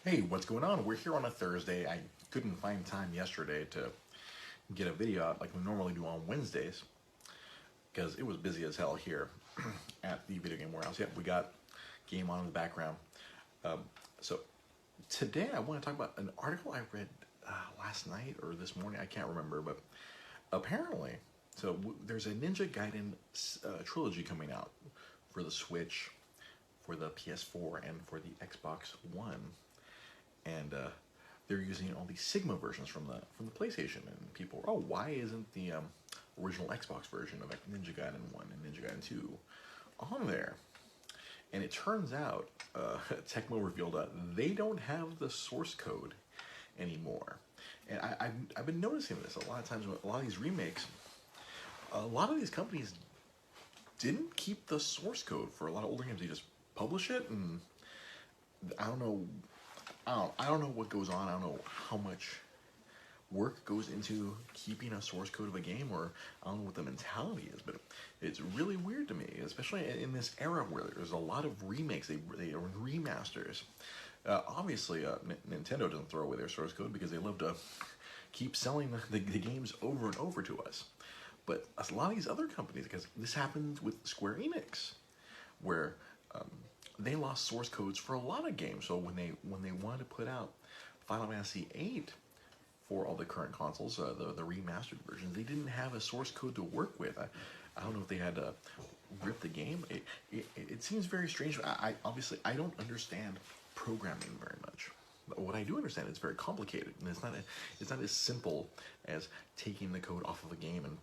Hey, what's going on? We're here on a Thursday. I couldn't find time yesterday to get a video out like we normally do on Wednesdays because it was busy as hell here at the video game warehouse. Yep, we got game on in the background. Um, so today I want to talk about an article I read last night or this morning. I can't remember, but apparently, there's a Ninja Gaiden trilogy coming out for the Switch, for the PS4, and for the Xbox One. And they're using all these Sigma versions from the PlayStation, and people were, oh, why isn't the original Xbox version of Ninja Gaiden 1 and Ninja Gaiden 2 on there? And it turns out Tecmo revealed that they don't have the source code anymore. And I've been noticing this a lot of times with a lot of these remakes. A lot of these companies didn't keep the source code for a lot of older games. They just publish it, and I don't know what goes on. I don't know how much work goes into keeping a source code of a game, or I don't know what the mentality is, but it's really weird to me, especially in this era where there's a lot of remakes, they are remasters. Obviously, Nintendo doesn't throw away their source code because they love to keep selling the games over and over to us. But a lot of these other companies, because this happened with Square Enix, where they lost source codes for a lot of games. So when they wanted to put out Final Fantasy VIII for all the current consoles, the remastered versions, they didn't have a source code to work with. I don't know if they had to rip the game. It seems very strange. I obviously I don't understand programming very much. But what I do understand, it's very complicated, and it's not as simple as taking the code off of a game and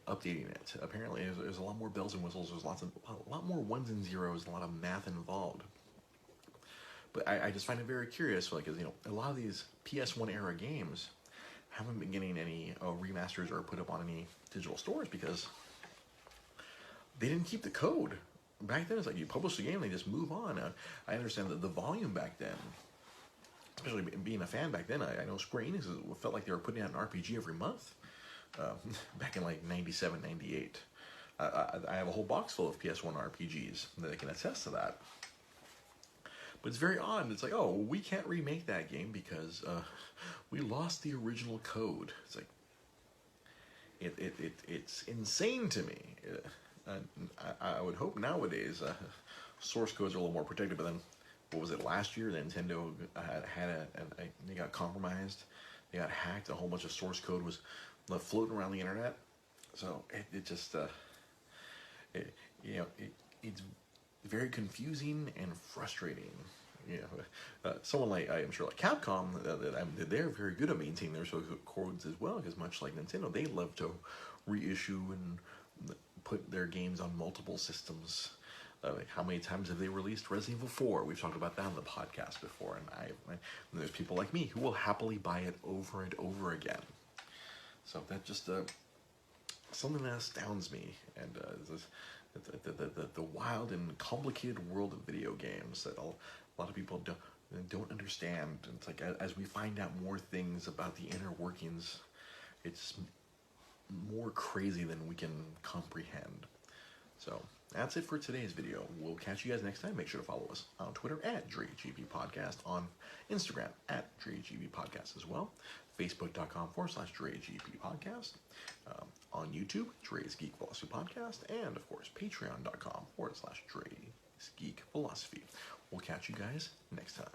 updating it. Apparently, there's a lot more bells and whistles. There's a lot more ones and zeros, a lot of math involved. But I just find it very curious, like, a lot of these PS1 era games haven't been getting any remasters or put up on any digital stores because they didn't keep the code. Back then, it's like you publish the game, they just move on. I understand that the volume back then, especially being a fan back then, I know Square Enix felt like they were putting out an RPG every month. Back in like 97, 98. I have a whole box full of PS1 RPGs that I can attest to that. But it's very odd. It's like, oh, we can't remake that game because we lost the original code. It's like, it's insane to me. I would hope nowadays source codes are a little more protected. But then, what was it, last year? Nintendo they got compromised. They got hacked. A whole bunch of source code was floating around the internet. So it's very confusing and frustrating. Someone like, I'm sure, like Capcom, they're very good at maintaining their source codes as well, because much like Nintendo, they love to reissue and put their games on multiple systems. Like how many times have they released Resident Evil 4? We've talked about that on the podcast before, and there's people like me who will happily buy it over and over again. So that's just something that astounds me, and the wild and complicated world of video games that a lot of people don't understand. And it's like, as we find out more things about the inner workings, it's more crazy than we can comprehend. So that's it for today's video. We'll catch you guys next time. Make sure to follow us on Twitter at DreGB Podcast, on Instagram at DreGB Podcast as well, Facebook.com/DreGB Podcast, on YouTube, Dre's Geek Philosophy Podcast, and of course, Patreon.com/Dre's Geek Philosophy. We'll catch you guys next time.